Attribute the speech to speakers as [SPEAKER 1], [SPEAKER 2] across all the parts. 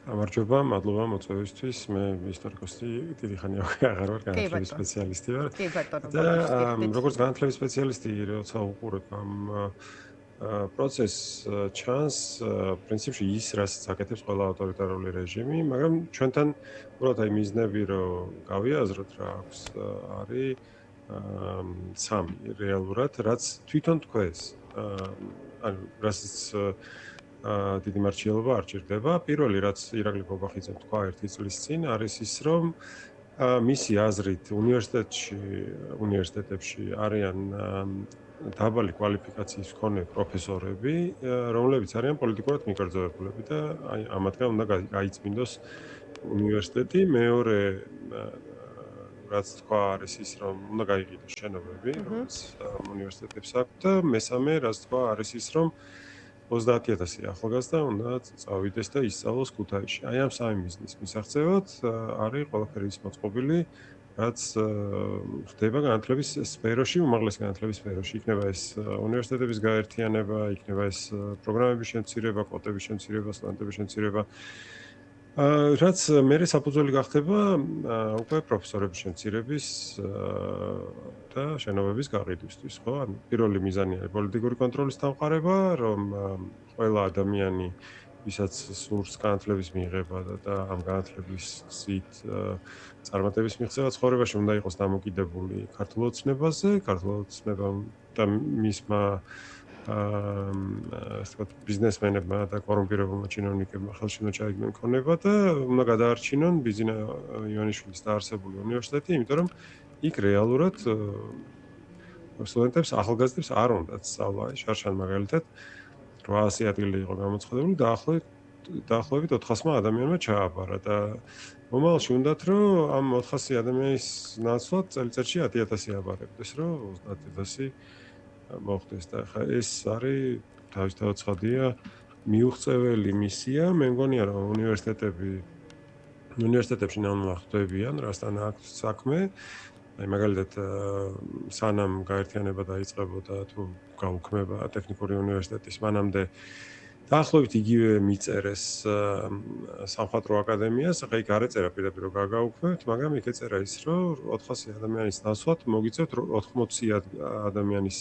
[SPEAKER 1] გამარჯობა, მადლობა მოწვევისთვის. მე ისტორიკოსი დიდი ხანია აღარ ვარ,
[SPEAKER 2] კი
[SPEAKER 1] განათლების
[SPEAKER 2] ბატონო.
[SPEAKER 1] სპეციალისტი ვარ.
[SPEAKER 2] კი ბატონო,
[SPEAKER 1] და
[SPEAKER 2] ბოლოს გიხდით.
[SPEAKER 1] როგორც განათლების სპეციალისტი, როცა უყურებ ამ პროცესს, ჩანს პრინციპში ის, რასაც აკეთებს ყველა ავტორიტარული რეჟიმი, მაგრამ ჩვენთან უბრალოდ აი მიზნები რომ გავიაზროთ რა აქვს, არის სამი რეალურად, რაც თვითონ თქვენს ანუ რასაც დიდი მარჩიელობა არ ჭირდება. პირველი რაც ირაკლი გოგახიძემ თქვა 1 წლის წინ არის ის, რომ მისი აზრით უნივერსიტეტებში არიან დაბალი კვალიფიკაციის მქონე პროფესორები, რომლებიც არიან პოლიტიკურად მიკერძოებულები და აი ამათგან უნდა გაიწმინდოს უნივერსიტეტი. მეორე რაც თქვა არის ის, რომ უნდა გაიყიდოს შენობები, რომელიც უნივერსიტეტებს აქვს და მესამე რაც თქვა არის ის, რომ 30,000 ახალგაზრდა უნდა წავიდეს და ისწავლოს ქუთაისში. აი ამ სამი მიზნის მისაღწევად არის ყველაფერი ის მოწყობილი, რაც ხდება განათლების სფეროში, უმაღლესი განათლების სფეროში. იქნება ეს უნივერსიტეტების გაერთიანება, იქნება ეს პროგრამების შემცირება, კვოტების შემცირება, სტუდენტების შემცირება. რაც მერე საფუძველი გახდება უკვე პროფესორების შემცირების და შენობების გაყიდვისთვის, ხო? ანუ პირველი მიზანი არის პოლიტიკური კონტროლის დამყარება, რომ ყველა ადამიანი, ვისაც სურს განათლების მიღება და ამ განათლების გზით წარმატების მიღწევა ცხოვრებაში უნდა იყოს დამოკიდებული ქართულ ოცნებაზე, ქართულ ოცნებამ და მისმა ასე ვთქვათ, ბიზნესმენებმა და კორუმპირებულმა ჩინოვნიკებმა ხელში უნდა ჩაიგდონ ქონება და უნდა გადაარჩინონ ბიზნა ივანიშვილის დაარსებული უნივერსიტეტი, იმიტომ რომ იქ რეალურად სტუდენტებს, ახალგაზრდებს არ უნდათ სწავლა. შარშან მაგალითად 800 ადგილი იყო გამოცხადებული და დაახლოებით 400-მა ადამიანმა ჩააბარა და მომავალში უნდათ რომ ამ 400 ადამიანის ნაცვლად წელიწადში 10,000 აბარებდეს, რომ 30,000 მოხდეს და ხა ეს არის თავისთავად ცხადია მიუღწეველი მისია. მე მგონია რომ უნივერსიტეტებში ნამდვილად ხვდებიან რასთან აქვს საქმე. აი მაგალითად სანამ გაერთიანება დაიწყებოდა თუ გაუქმება ტექნიკური უნივერსიტეტის მანამდე დაახლოებით იგივე მიწერეს სამხატვრო აკადემიას, ახლა იქ არ ეწერა პირდაპირ რომ გაგაუქმებთ, მაგრამ იქ ეწერა ის რომ 400 ადამიანის ნაცვლად მოგიწევთ 80 ადამიანის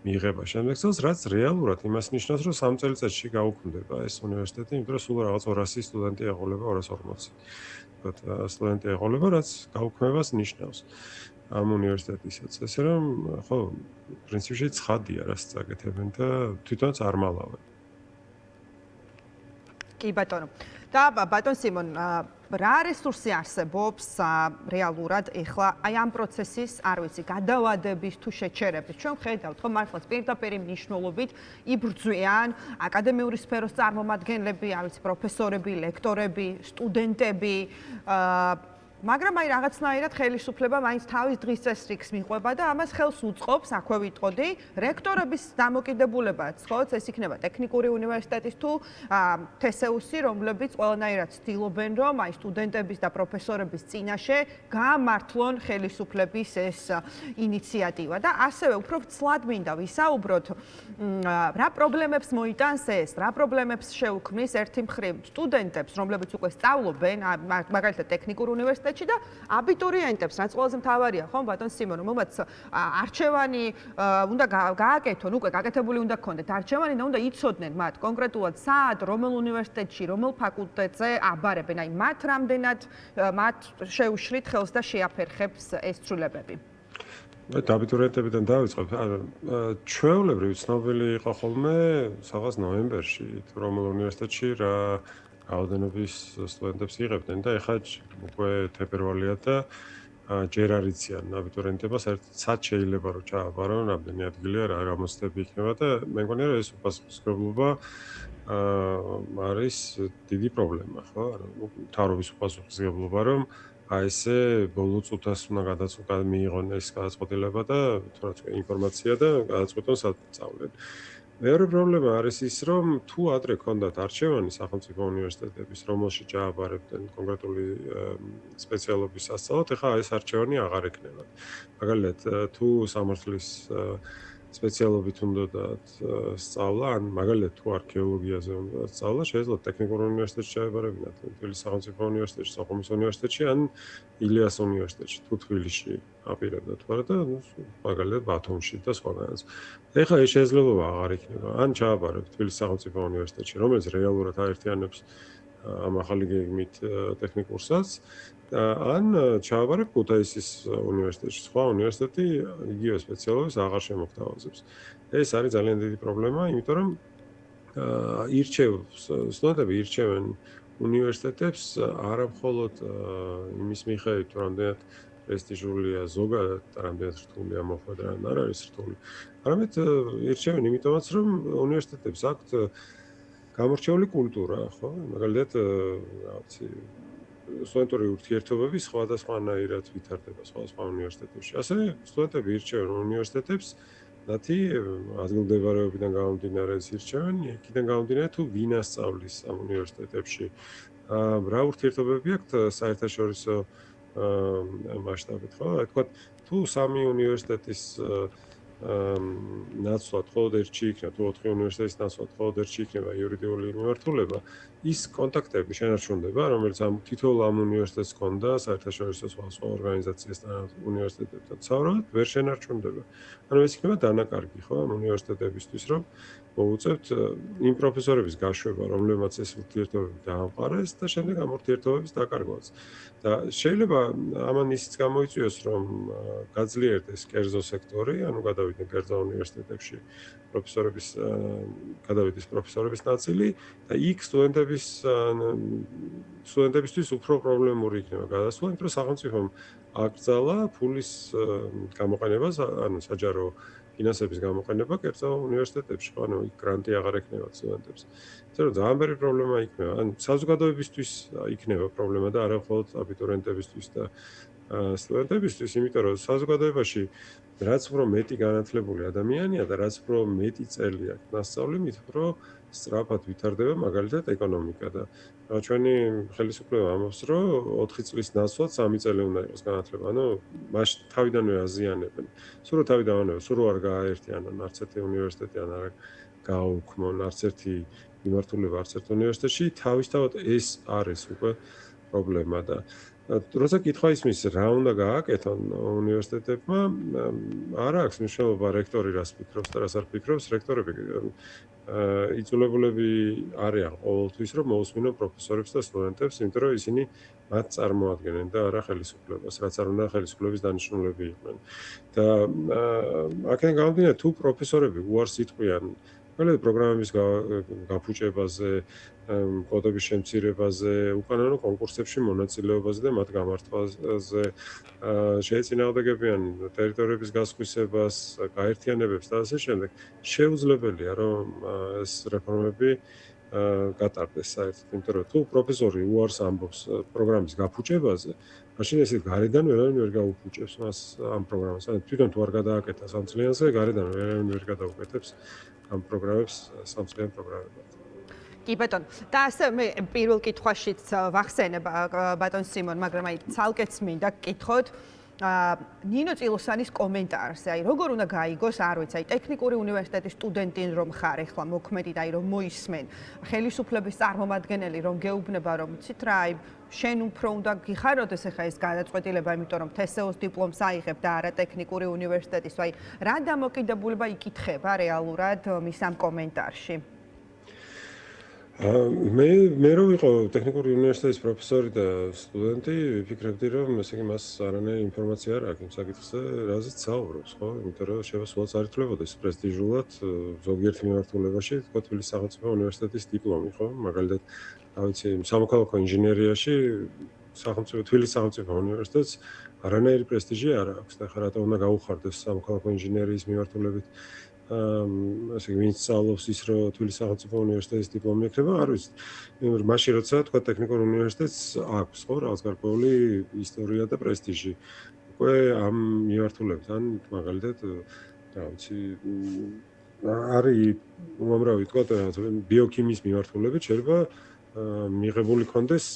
[SPEAKER 1] მიღება შემდეგ წელს, რაც რეალურად იმას ნიშნავს, რომ 3 წელიწადში გაუქმდება ეს უნივერსიტეტი, იმიტომ რომ სულ რაღაც 200 სტუდენტი ეყოლება, 240. ვთქვათ, სტუდენტი ეყოლება, რაც გაუქმებას ნიშნავს ამ უნივერსიტეტისაც. ესე რომ, ხო, პრინციპში ცხადია, რასაც აკეთებენ და თვითონაც არ მალავენ.
[SPEAKER 2] კი ბატონო. და ბატონ სიმონ, რა რესურსი არსებობს რეალურად ეხლა აი ამ პროცესის, არ ვიცი, გადავადების თუ შეჩერების? ჩვენ ხედავთ, ხო, მართლაც პირდაპირ მნიშვნელობით იბრძვიან აკადემიური სფეროს წარმომადგენლები, არ ვიცი, პროფესორები, ლექტორები, სტუდენტები, მაგრამ აი რაღაცნაირად ხელისუფლება მაინც თავის დღის წესრიგს მიყვება და ამას ხელს უწყობს, აქვე ვიტყოდი, რექტორების დამოკიდებულებაც, ხო, ეს იქნება ტექნიკური უნივერსიტეტის თუ თესეუსი, რომლებიც ყველანაირად ცდილობენ, რომ აი სტუდენტების და პროფესორების წინაშე გაამართლონ ხელისუფლების ეს ინიციატივა და ასევე უფრო ცლად მინდა ვისაუბროთ, რა პრობლემებს მოიტანს ეს, რა პრობლემებს შეუქმნის ერთი მხრივ სტუდენტებს, რომლებიც უკვე სწავლობენ, მაგალითად ტექნიკურ უნივერსიტეტში და აბიტურიენტებს, რაც ყველაზე მთავარია, ხო, ბატონ სიმონ, რომელმაც არჩევანი უნდა გააკეთონ, უკვე გაკეთებული უნდა გქონდეთ არჩევანი და უნდა იცოდნენ მათ კონკრეტულად სად, რომელ უნივერსიტეტში, რომელ ფაკულტეტზე აბარებენ, აი მათ რამდენად მათ შეუშლით ხელს და შეაფერხებს ეს ცვლილებები.
[SPEAKER 1] აბიტურიენტებიდან დავიწყებ. ჩვეულებრივ ცნობილი იყო ხოლმე რაღაც ნოემბერში, თუ რომელ უნივერსიტეტში რა რაოდენობის სტუდენტებს იღებდნენ და ეხლა უკვე თებერვალია და ჯერ არ იციან აბიტურიენტება, საერთოდ შეიძლება რომ ჩააბარონ, რამდენი ადგილია, რა გამოცდები იქნება და მე მგონია რომ ეს უპასუხისმგებლობა არის დიდი პრობლემა, ხო? ანუ მთავრობის უპასუხისმგებლობა, რომ აი ესე ბოლო წუთას უნდა მიიღონ ეს გადაწყვეტილება და თუ რაც ინფორმაცია და გადაწყვეტონ სად სწავლენ. მეორე პრობლემა არის ის, რომ თუ ადრე ქონდათ არჩევანი სახელმწიფო უნივერსიტეტების, რომელშიც ჩააბარებდნენ კონკრეტული სპეციალობის სასწავლად, ეხლა ეს არჩევანი აღარ ექნებათ. მაგალითად, თუ სამართლის სპეციალობით უნდათ სწავლა, ან მაგალითად თუ არქეოლოგიაზე უნდა სწავლა, შეიძლება ტექნიკურ უნივერსიტეტში ჩაებარებინათ, თბილისის სახელმწიფო უნივერსიტეტში, სოხუმის უნივერსიტეტში, ან ილიას უნივერსიტეტში, თუ თბილისში აპირებდათ ვარ და მაგალითად ბათუმში და სხვაგანაც. ეხლა ეს შესაძლებლობა აღარ იქნება. ან ჩააბარებ თბილისის სახელმწიფო უნივერსიტეტში, რომელიც რეალურად აერთიანებს ამ ახალი გეგმით ტექნიკურსაც, ან ჩააბარებ ქუთაისის უნივერსიტეტში. სხვა უნივერსიტეტი იგივე სპეციალობას აღარ შემოგთავაზებს. ეს არის ძალიან დიდი პრობლემა, იმიტომ რომ სტუდენტები ირჩევენ უნივერსიტეტებს არა მხოლოდ იმის მიხედვით, რომ რამდენად პრესტიჟულია ზოგადად, რამდენად რთულია მოხვედრა, არ არის რთული. არამედ ირჩევენ იმიტომაც, რომ უნივერსიტეტებს აქვთ გამორჩეული კულტურა, ხო? მაგალითად, რაღაცი სტუდენტური ურთიერთობები სხვადასხვანაირად ვითარდება სხვადასხვა უნივერსიტეტებში. ასევე სტუდენტები ირჩევენ უნივერსიტეტებს მათი ადგილმდებარეობიდან გამომდინარე ირჩევენ, იქიდან გამომდინარე თუ ვინ ასწავლის ამ უნივერსიტეტებში. რა ურთიერთობები აქვთ საერთაშორისო მასშტაბით, ხო? აი თქვა თუ სამი უნივერსიტეტის ნაცვლად მხოლოდ ერთში იქნება, თუ 4 უნივერსიტეტის ნაცვლად მხოლოდ ერთში იქნება იურიდიული მიმართულება, ის კონტაქტები შენარჩუნდება, რომელიც ამ თითოეულ ამ უნივერსიტეტს ჰქონდა საერთაშორისო სხვა ორგანიზაციასთან, უნივერსიტეტებთან საუბრობთ, ვერ შენარჩუნდება. ანუ ეს იქნება დანაკარგი, ხო, ამ უნივერსიტეტებისთვის, რომ მოუწევთ იმ პროფესორების გაშვება, რომლებმაც ეს ურთიერთობები დაამყარეს და შემდეგ ამ ურთიერთობების დაკარგვაც. და შეიძლება ამან ისიც გამოიწვიოს, რომ გაძლიერდეს კერძო სექტორი, ანუ გადავიდნენ კერძო უნივერსიტეტებში გადავიდეს პროფესორების ნაწილი და იქ სტუდენტებისთვის უფრო პრობლემური იქნება გადასვლა, იმიტომ რომ სახელმწიფომ აკრძალა ფულის გამოყენებას, ანუ საჯარო ფინანსების გამოყენება კერძო უნივერსიტეტებში, ანუ იქ გრანტი აღარ ექნება სტუდენტებს. ისე რომ ძალიან ბევრი პრობლემა იქნება. ან საზოგადოებისთვის იქნება პრობლემა და არა მხოლოდ აბიტურიენტებისთვის და სტუდენტებისთვის, იმიტომ რომ საზოგადოებაში რაც უფრო მეტი განათლებული ადამიანია და რაც უფრო მეტი წელი აქვს მასწავლი, მით უფრო სწრაფად ვითარდება მაგალითად ეკონომიკა და ჩვენი ხელისუფლება ამბობს, რომ 4 წლის ნაცვლად 3 წელი უნდა იყოს განათლება. ანუ მაშინ თავიდანვე აზიანებენ. სულ რო თავიდანვე, სულ რო არ გააერთიანონ არც ერთი უნივერსიტეტი ან არ გააუქმონ არც ერთი მიმართულება არც ერთ უნივერსიტეტში, თავისთავად ეს არის უკვე პრობლემა და როცა კითხვა ისმის, რა უნდა გააკეთონ უნივერსიტეტებმა, არ აქვს მნიშვნელობა რექტორი რას ფიქრობს და რას არ ფიქრობს, რექტორები იძულებულები არიან ყოველთვის, რომ მოусმინონ პროფესორებს და სტუდენტებს, იმიტომ რომ ისინი მათ წარმოადგენენ და არა ხელისუფლებას, რაც არ უნდა ხელისუფლების დანიშნულები იყვნენ. და აქედან გამომდინარე, თუ პროფესორები უარს იტყვიან მაგალითად პროგრამების გაფუჭებაზე, კოდების შემცირებაზე, უკანონო კონკურსებში მონაწილეობაზე და მათ გამართვაზე, შეეწინააღმდეგებიან ტერიტორიების გასხვისებას, გაერთიანებებს და ასე შემდეგ, შეუძლებელია რომ ეს რეფორმები გატარდეს საერთოდ, იმიტომ რომ თუ პროფესორი უარს ამბობს პროგრამის გაფუჭებაზე, მაშინ ესე გარედან ვერავინ ვერ გაუფუჭებს მას ამ პროგრამას. ან თვითონ თუ არ გადააკეთა სამწლიანზე, გარედან ვერავინ ვერ გადაუკეთებს ამ პროგრამებს სამწლიან პროგრამებად.
[SPEAKER 2] კი ბატონო. და ასე მე პირველ კითხვაშიც ვახსენებ ბატონ სიმონ, მაგრამ აი ცალკეც მინდა გკითხოთ ნინო წილოსანის კომენტარზე, აი როგორ უნდა გაიგოს, არ ვიცი, აი ტექნიკური უნივერსიტეტის სტუდენტი რომ ხარ, ეხლა მოქმედი და აი რომ მოისმენ ხელისუფლების წარმომადგენელი რომ გეუბნება რომ ცით რა, აი შენ უფრო უნდა გიხაროდეს ეხლა ეს გადაწყვეტილება, იმიტომ რომ TSO-ს დიპლომს აიღებ და არა ტექნიკური უნივერსიტეტის, აი რა დამოკიდებულება იკითხება რეალურად მის ამ კომენტარში?
[SPEAKER 1] მე რო ვიყო ტექნიკური უნივერსიტეტის პროფესორი და სტუდენტი, ვიფიქრებდი, რომ ესე იგი მას არანაირი ინფორმაცია არ აქვს იმ საკითხზე, რაზეც საუბრობს, ხო? იმიტომ რომ შეიძლება სულაც არ ითვლებოდეს პრესტიჟულად ზოგიერთ მიმართულებაში, თქო თბილისის სახელმწიფო უნივერსიტეტის დიპლომი, ხო? მაგალითად, რა ვიცი, სამოქალაქო ინჟინერიაში თბილისის სახელმწიფო უნივერსიტეტს არანაირი პრესტიჟი არ აქვს და ხა რატომ უნდა გაუხარდეს სამოქალაქო ინჟინერიის მიმართულებით ასე ვინც სწავლობს ის რომ თბილისის სახელმწიფო უნივერსიტეტის დიპლომი ექნება, არ ვიცი. მაშინ როცა თქვა ტექნიკურ უნივერსიტეტს აქვს ხო რაღაც გარკვეული ისტორია და პრესტიჟი. უკვე ამ მიმართულებთან მაგალითად რა ვიცი არის უამრავი თქვა ბიოქიმიის მიმართულებით შეიძლება მიღებული კონდეს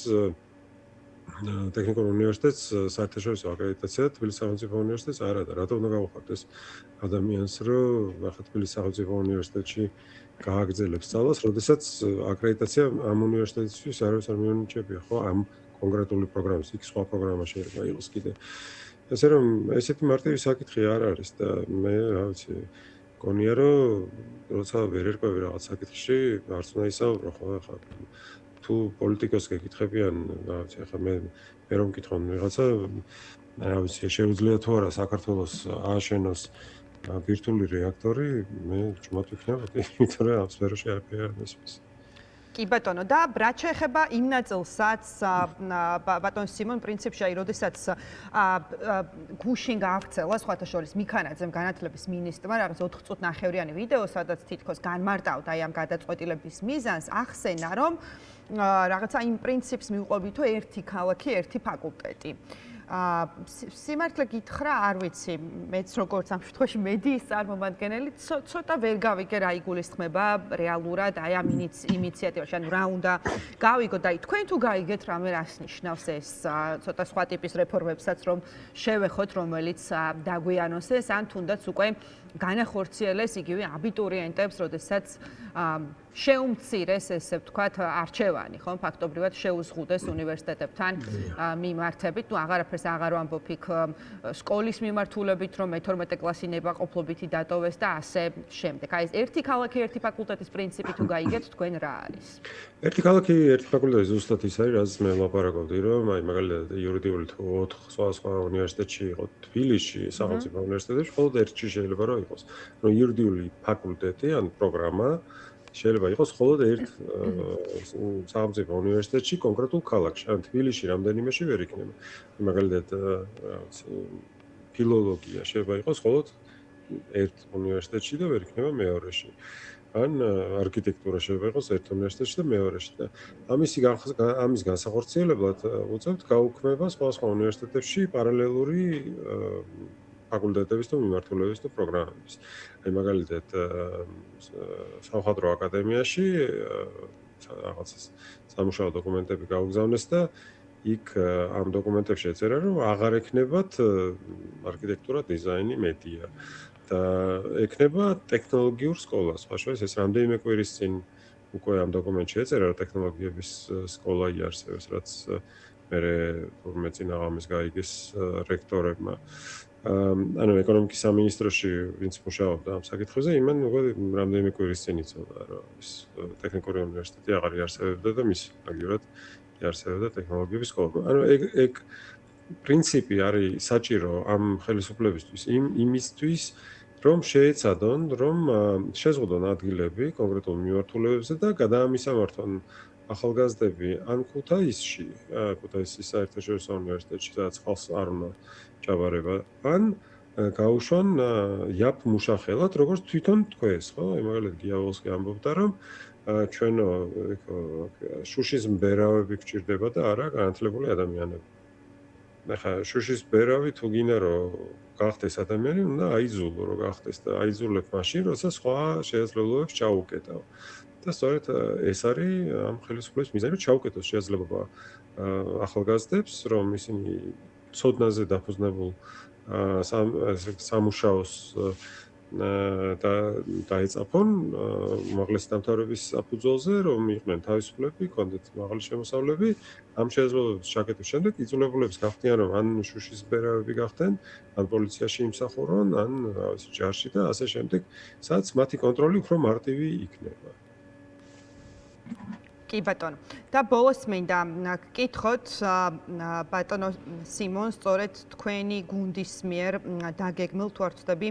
[SPEAKER 1] ტექნიკურ უნივერსიტეტს საერთაშორისო აკრედიტაცია და თბილისის სახელმწიფო უნივერსიტეტს არა და რატომ უნდა გავუხარდეს ადამიანს, რომ ახლა თბილისის სახელმწიფო უნივერსიტეტში გააგრძელებს სწავლას, როდესაც აკრედიტაცია ამ უნივერსიტეტისთვის არავის არ მიანიჭებია, ხო, ამ კონკრეტული პროგრამის, იქ სხვა პროგრამა შეიძლება იყოს კიდე. ასე რომ ესეთი მარტივი საკითხი არ არის და მე რა ვიცი, მგონია რომ როცა ვერ ერკვევი რაღაც საკითხში, არც უნდა ისაუბრო, ხო, ახლა თუ პოლიტიკოს გეკითხებიან, რა ვიცი, ახლა მე რომ მკითხონ ვიღაცა, რა ვიცი, შეუძლია თუ არა საქართველოს ააშენოს ვირტუალური რეაქტორი, მე ჭმოთ ვიქნებოდი, იმიტომ რომ ამ სფეროში არაფერი არ მესმის.
[SPEAKER 2] კი ბატონო და რაც შეეხება იმ ნაწილსაც ბატონ სიმონ პრინციპში აი როდესაც გუშინ გაავრცელა სხვათა შორის მიქანაძემ განათლების მინისტრმა რაღაც 4 წუთნახევრიანი ვიდეო სადაც თითქოს განმარტავდა აი ამ გადაწყვეტილების მიზანს ახსენა რომ რაღაცა იმ პრინციპს მიუყვებით თუ ერთი ქალაქი ერთი ფაკულტეტი სიმართლე გითხრა, არ ვიცი, მეც როგორც ამ შემთხვევაში მედიის წარმომადგენელი, ცოტა ვერ გავიგე რა იგულისხმება რეალურად აი ამ ინიციატივაში, ანუ რა უნდა გავიგოთ და თქვენ თუ გაიგეთ რამე რას ნიშნავს ეს ცოტა სხვა ტიპის რეფორმებსაც რომ შევეხოთ, რომელიც დაგვიანოსეს, ან თუნდაც უკვე განახორციელეს იგივე აბიტურიენტებს, როდესაც შეუმცირეს ესე ვთქვათ არჩევანი, ხო, ფაქტობრივად შეუზღუდეს უნივერსიტეტებთან მიმართებით, ну აღარაფერს აღარ ვამბობ იქ სკოლის მიმართულებით, რომ მე-12 კლასი ნებაყოფლობითი დატოვეს და ასე შემდეგ. აი ეს ერთი ქალაქი, ერთი ფაკულტეტის პრინციპი თუ გაიგეთ, თქვენ რა არის?
[SPEAKER 1] ერთი ქალაქი, ერთი ფაკულტეტი ზუსტად ის არის, რაც მე ლაპარაკობდი, რომ აი მაგალითად იურიდიული თუ 4 სხვა უნივერსიტეტში იყო თბილისში, სახელმწიფო უნივერსიტეტებში, მხოლოდ ერთში შეიძლება რომ იყოს. რომ იურიდიული ფაკულტეტი ან პროგრამა შეიძლება იყოს მხოლოდ ერთ სახელმწიფო უნივერსიტეტში, კონკრეტულ ქალაქში. ან თბილისში რამდენიმეში ვერ იქნება. მაგალითად, რა ვიცი, ფილოლოგია შეიძლება იყოს მხოლოდ ერთ უნივერსიტეტში და ვერ იქნება მეორეში. ან არქიტექტურა შეიძლება იყოს ერთ უნივერსიტეტში და მეორეში და ამის განსახორციელებლად უწევთ გაუქმება სხვა უნივერსიტეტებში პარალელური ფაკულტეტების და მიმართულებების და პროგრამების. აი მაგალითად სამხატვრო აკადემიაში რაღაც სამუშაო დოკუმენტები გაუგზავნეს და იქ ამ დოკუმენტებში ეწერა რომ აღარ ექნებათ არქიტექტურა, დიზაინი, მედია და ექნება ტექნოლოგიურ სკოლას. ხაშურის ეს რამდენიმე კვირის წინ უკვე ამ დოკუმენტში ეწერა რომ ტექნოლოგიების სკოლა იარსებებს, რაც მე თურმე წინაღამის გაიგეს რექტორებმა. ანუ ეკონომიკის სამინისტროში ვინც მუშაობდა ამ საკითხებზე, იმან უკვე რამდენიმე კვირის წინ იცოდა რომ ეს ტექნიკური უნივერსიტეტი აღარ იარსებებდა და მის მაგივრად იარსებებდა ტექნოლოგიების სკოლა. ანუ ეგ პრინციპი არის საჭირო ამ ხელისუფლებისთვის იმისთვის რომ შეეცადონ რომ შეზღუდონ ადგილები კონკრეტულ მიმართულებებზე და გადაამისამართონ ახალგაზრდები ან ქუთაისში, ქუთაისის საერთაშორისო უნივერსიტეტში, სადაც ხალხს არ უნდა ჭაბარება, ან გაუშვან იაპ მუშახელად, როგორც თვითონ თქვეს, ხო? აი მაგალითად გიავალსკი ამბობდა, რომ ჩვენო შუშის მბერავები გჭირდება და არა განათლებული ადამიანები. ახლა შუშის მბერავი თუ გინდა რომ გახდეს ადამიანი, უნდა აიძულო რომ გახდეს და აიძულებ მაშინ, როცა სხვა შესაძლებლობებს ჩაუკეტავ. და სწორედ ეს არის ამ ხელისუფლების მიზანი, რომ ჩაუკეტოს შესაძლებლობა ახალგაზრდებს, რომ ისინი ცოდნაზე დაფუძნებულ სამუშაოს და დაეწაფონ უმაღლესი დამთავრების საფუძველზე, რომ იყვნენ თავისუფლები, კონდეთ მაღალი შემოსავლები, ამ შესაძლებლობების ჩაკეტვის შემდეგ იძულებულებს გახდიან, რომ ან შუშის მბერავები გახდნენ, ან პოლიციაში იმსახურონ, ან რა ვიცი, ჯარში და ასე შემდეგ, სადაც მათი კონტროლი უფრო მარტივი იქნება.
[SPEAKER 2] კი ბატონო. და ბოლოს მინდა გკითხოთ ბატონო სიმონ, სწორედ თქვენი გუნდის მიერ დაგეგმილ თუ არ ვცდები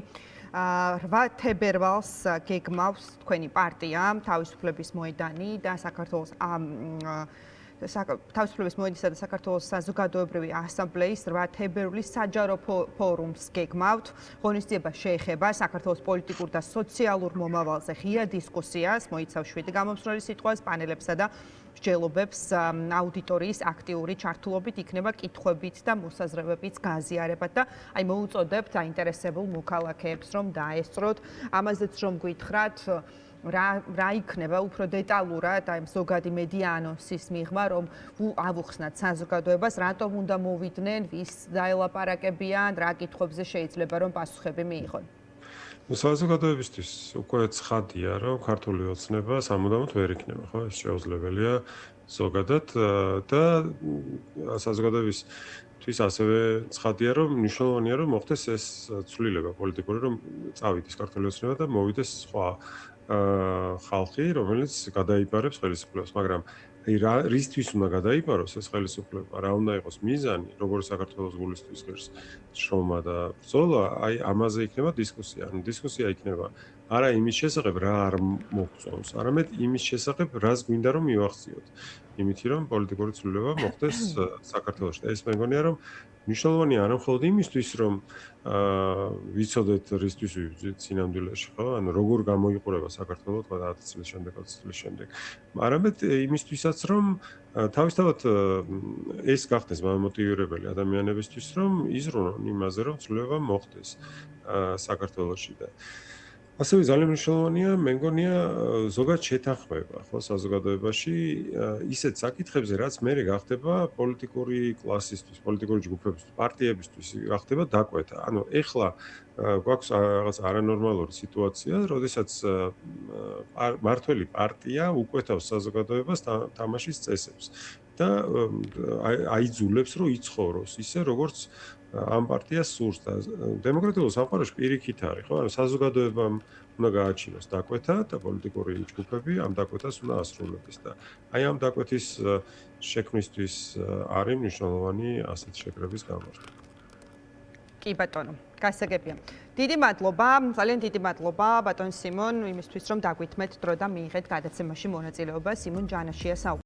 [SPEAKER 2] 8 თებერვალს გეგმავს თქვენი პარტია თავისუფლების მოედანი და საქართველოს თავისუფლების მოედნისა და საქართველოს საზოგადოებრივი ასამბლეის 8 თებერვლის საჯარო ფორუმს გეგმავთ. ღონისძიება შეეხება საქართველოს პოლიტიკურ და სოციალურ მომავალზე ღია დისკუსიას, მოიცავს 7 გამომცნელი სიტყვას, პანელებსა და მსჯელობებს აუდიტორიის აქტიური ჩართულობით იქნება კითხვებით და მოსაზრებებით გაზიარებათ და აი მოუწოდებთ აინტერესებულ მოქალაქეებს რომ დაესწროთ. ამაზეც რომ გითხრათ რა იქნება უფრო დეტალურად აი ზოგადი მედია ანონსის მიღმა, რომ ავუხსნათ საზოგადოებას, რატომ უნდა მოვიდნენ, ვის დაელაპარაკებიან, რა კითხვებზე შეიძლება რომ პასუხები მიიღონ.
[SPEAKER 1] საზოგადოებისთვის უკვე ცხადია, რომ ქართული ოცნება სამუდამოდ ვერ იქნება, ხო? ეს შეუძლებელია ზოგადად და საზოგადოებისთვის ასევე ცხადია, რომ მნიშვნელოვანია, რომ მოხდეს ეს ცვლილება პოლიტიკური, რომ წავიდეს ქართული ოცნება და მოვიდეს სხვა ხალხი, რომელიც გადაიბარებს ხელისუფლებას, მაგრამ აი რისთვის უნდა გადაიბაროს ეს ხელისუფლება, რა უნდა იყოს მიზანი, როგორც საქართველოს გულისთვის ღირს შრომა და ბრძოლა, აი ამაზე იქნება დისკუსია. ანუ დისკუსია იქნება არა იმის შესახებ, რა არ მოგწონს, არამედ იმის შესახებ, რას გვინდა რომ მივახციოთ. იმითი რომ პოლიტიკური ცვლილება მოხდეს საქართველოში. ეს მე მგონია რომ მნიშვნელოვანია არა მხოლოდ იმისთვის, რომ ვიცოდეთ რისთვის ვიბრძვით სინამდვილეში, ხო? ანუ როგორ გამოიყურება საქართველოს 10 წლის შემდეგ, 20 წლის შემდეგ. არამედ იმისთვისაც, რომ თავისთავად ეს გახდეს მამოტივირებელი ადამიანებისთვის, რომ იზრუნონ იმაზე, რომ ცვლილება მოხდეს საქართველოში და ასევე ძალიან მნიშვნელოვანია, მე მგონია ზოგადად შეთანხმება, ხო, საზოგადოებაში ისეთ საკითხებზე, რაც მერე გახდება პოლიტიკური კლასისთვის, პოლიტიკური ჯგუფებისთვის, პარტიებისთვის გახდება დაკვეთა. ანუ ეხლა გვაქვს რაღაც არანორმალური სიტუაცია, როდესაც მართველი პარტია უკვეთავს საზოგადოებას თამაშის წესებს და აიძულებს, რომ იცხოვროს ისე, როგორც ამ პარტიას სურს და დემოკრატიულ სამყაროში პირიქით არის, ხო? ანუ საზოგადოებამ უნდა გააჩინოს დაკვეთა და პოლიტიკური ჯგუფები ამ დაკვეთას უნდა ასრულებდეს და აი ამ დაკვეთის შექმნისთვის არის მნიშვნელოვანი ასეთ შეკრების გამართვა.
[SPEAKER 2] კი ბატონო, გასაგებია. დიდი მადლობა, ძალიან დიდი მადლობა ბატონ სიმონ იმისთვის, რომ დაგვითმეთ დრო და მიიღეთ გადაცემაში მონაწილეობა. სიმონ ჯანაშია